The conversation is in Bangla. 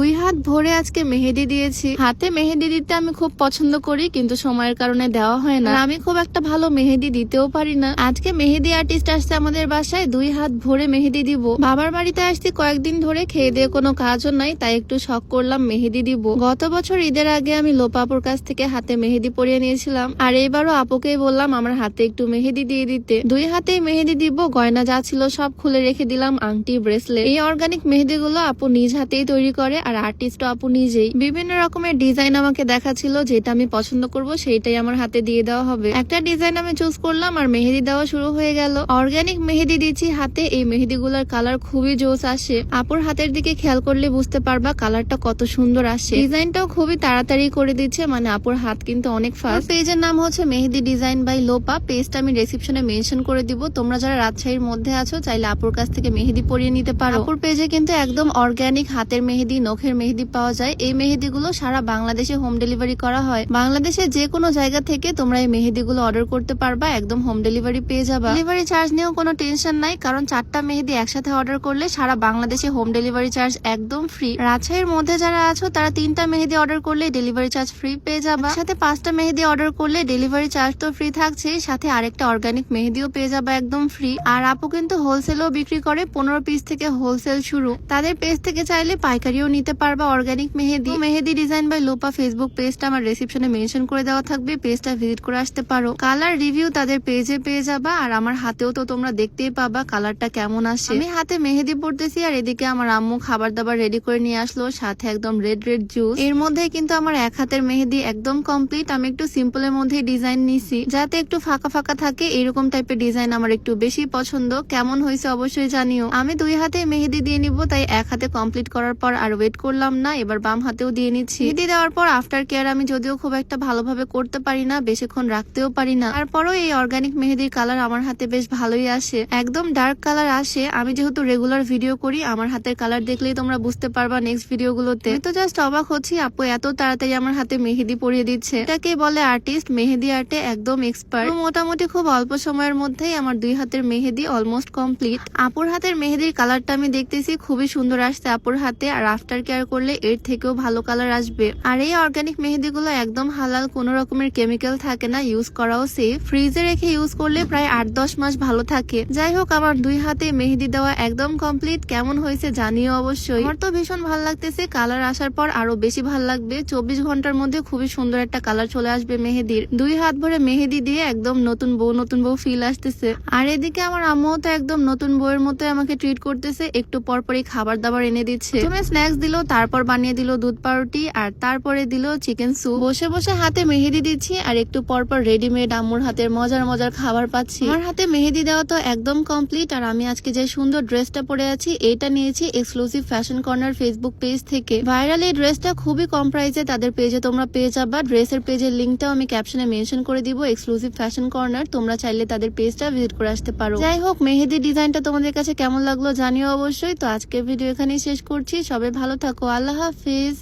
দুই হাত ভরে আজকে মেহেদি দিয়েছি। হাতে মেহেদি দিতে আমি খুব পছন্দ করি, কিন্তু সময়ের কারণে দেওয়া হয় না। আমি খুব একটা ভালো মেহেদি দিতেও পারি না। আজকে মেহেদি আর্টিস্ট আসছে আমাদের বাসায়, 2 হাত ভরে মেহেদি দিব। বাবার বাড়িতে আসছি কয়েকদিন ধরে, খেয়ে দিয়ে কোনো কাজও নাই, তাই একটু শখ করলাম মেহেদি দিব। গত বছর ঈদের আগে আমি লোপাপুর কাছ থেকে হাতে মেহেদি পরিয়ে নিয়েছিলাম, আর এইবারও আপুকেই বললাম আমার হাতে একটু মেহেদি দিয়ে দিতে। 2 হাতেই মেহেদি দিব। গয়না যা ছিল সব খুলে রেখে দিলাম, আংটি, ব্রেসলেট। এই অর্গানিক মেহেদি গুলো আপু নিজ হাতেই তৈরি করে, আর আর্টিস্টও আপু নিজেই। বিভিন্ন রকমের ডিজাইন আমাকে দেখাচ্ছিল, যেটা আমি পছন্দ করব সেইটাই আমার হাতে দিয়ে দেওয়া হবে। একটা ডিজাইন আমি চুজ করলাম আর মেহেদি দেওয়া শুরু হয়ে গেল। অর্গানিক মেহেদি দিচ্ছি হাতে। এই মেহেদি গুলার কালার খুবই জোস আসে। আপুর হাতের দিকে খেয়াল করলে বুঝতে পারবা কালারটা কত সুন্দর আসে। ডিজাইনটাও খুবই তাড়াতাড়ি করে দিচ্ছে, মানে আপুর হাত কিন্তু অনেক ফাস্ট। পেজের নাম হচ্ছে মেহেদি ডিজাইন বাই লোপা। পেজটা আমি ডেসক্রিপশনে মেনশন করে দিব। তোমরা যারা রাজশাহীর মধ্যে আছো চাইলে আপুর কাছ থেকে মেহেদি পরিয়ে নিতে পারো। আপুর পেজে কিন্তু একদম অর্গানিক হাতের মেহেদি, নখের মেহেদি পাওয়া যায়। এই মেহেদিগুলো সারা বাংলাদেশে হোম ডেলিভারি করা হয়। বাংলাদেশের যে কোনো জায়গা থেকে তোমরা এই মেহেদিগুলো অর্ডার করতে পারবা, একদম হোম ডেলিভারি পেয়ে যাবা। ডেলিভারি চার্জ নিয়েও কোনো টেনশন নাই, কারণ 4টা মেহেদি একসাথে অর্ডার করলে সারা বাংলাদেশে হোম ডেলিভারি চার্জ একদম ফ্রি। রাজশাহীর মধ্যে যারা আছো তারা 3টা মেহেদি অর্ডার করলে ডেলিভারি চার্জ ফ্রি পেয়ে যাবা। সাথে 5টা মেহেদি অর্ডার করলে ডেলিভারি চার্জ তো ফ্রি থাকছে, সাথে আরেকটা অর্গানিক মেহেদিও পেয়ে যাবা একদম ফ্রি। আর আপু কিন্তু হোলসেলও বিক্রি করে, 15 পিস থেকে হোলসেল শুরু। তাদের পেজ থেকে চাইলে পাইকারিও নিতে পারবা অর্গানিক মেহেদি। মেহেদি ডিজাইন বাই লোপা ফেসবুক পেজটা আমার ডেসক্রিপশনে মেনশন করে দেওয়া থাকবে, পেজটা ভিজিট করে আসতে পারো। কালার রিভিউ তাদের পেজে পেয়ে যাবা, আর আমার হাতেও তো তোমরা দেখতেই পাবা কালারটা কেমন আসে। আমি হাতে মেহেদি পড়তেছি, আর এদিকে আমার আম্মু খাবার দাবার রেডি করে নিয়ে আসলো, সাথে একদম রেড রেড জুস। এর মধ্যে কিন্তু আমার এক হাতের মেহেদি একদম কমপ্লিট। আমি একটু সিম্পলের মধ্যে ডিজাইন নিছি, যাতে একটু ফাঁকা ফাঁকা থাকে। এরকম টাইপের ডিজাইন আমার একটু বেশি পছন্দ। কেমন হয়েছে অবশ্যই জানিও। আমি 2 হাতে মেহেদি দিয়ে নিব, তাই এক হাতে কমপ্লিট করার পর আর ওয়েট করলাম না, এবার বাম হাতেও দিয়ে নিচ্ছি। মেহেদি দেওয়ার পর আফটার কেয়ার আমি যদিও খুব একটা ভালোভাবে করতে পারি না, বেশিক্ষণ রাখতেও পারি না, তারপরও এই অর্গানিক মেহেদির কালার আমার হাতে বেশ ভালোই আসে, একদম ডার্ক কালার আসে। আমি যেহেতু রেগুলার ভিডিও করি, আমার হাতের কালার দেখলেই তোমরা বুঝতে পারবা নেক্সট ভিডিও গুলোতে। আমি তো জাস্ট অবাক হচ্ছি, আপু এত তাড়াতাড়ি আমার হাতে মেহেদি পরিয়ে দিচ্ছে। এটাকে বলে আর্টিস্ট, মেহেদি আর্টে একদম এক্সপার্ট। মোটামুটি খুব অল্প সময়ের মধ্যেই আমার 2 হাতের মেহেদি অলমোস্ট কমপ্লিট। আপুর হাতের মেহেদির কালারটা আমি দেখতেছি খুবই সুন্দর আসছে আপুর হাতে, আর আফটার কেয়ার করলে এর থেকেও ভালো কালার আসবে। আর এই অর্গানিক মেহেদি গুলো একদম হালাল, কোনো রকমের কেমিক্যাল থাকে না, ইউজ করাও সেফ। ফ্রিজে রেখে ইউজ করলে প্রায় 8-10 মাস ভালো থাকে। যাই হোক, আমার 2 হাতে মেহেদি দেওয়া একদম কমপ্লিট। কেমন হয়েছে জানিও অবশ্যই। আমার তো ভীষণ ভালো লাগতেছে। কালার আসার পর আরো বেশি ভালো লাগবে। 24 ঘন্টার মধ্যে খুবই সুন্দর একটা কালার চলে আসবে মেহেদির। 2 হাত ভরে মেহেদি দিয়ে একদম নতুন বউ ফিল আসতেছে। আর এদিকে আমার আম্মু তো একদম নতুন বউয়ের মতো আমাকে ট্রিট করতেছে, একটু পরপরই খাবার দাবার এনে দিচ্ছে। তুমি স্ন্যাক্স দিল, তারপর বানিয়ে দিল দুধ পাউরুটি, আর তারপরে দিল চিকেন স্যুপ। বসে বসে হাতে মেহেদি দিচ্ছি, আর একটু পরপর রেডিমেড আম্মুর হাতের মজার মজার খাবার পাচ্ছি। আমার হাতে মেহেদি দেওয়া তো একদম কমপ্লিট। আর আমি আজকে যে সুন্দর ড্রেসটা পরে আছি, এটা নিয়েছি exclusive fashion corner Facebook page থেকে। ভাইরাল এই ড্রেসটা খুবই কম প্রাইসে তাদের পেজে তোমরা পেয়ে যাবা। ড্রেসের পেজের লিঙ্কটাও আমি ক্যাপশনে মেনশন করে দিব, এক্সক্লুসিভ ফ্যাশন কর্নার। তোমরা চাইলে তাদের পেজটা ভিজিট করে আসতে পারো। যাই হোক, মেহেদি ডিজাইনটা তোমাদের কাছে কেমন লাগলো জানিও অবশ্যই। তো আজকের ভিডিও এখানেই শেষ করছি। সবাই ভালো থাকো, আল্লাহ হাফিজ।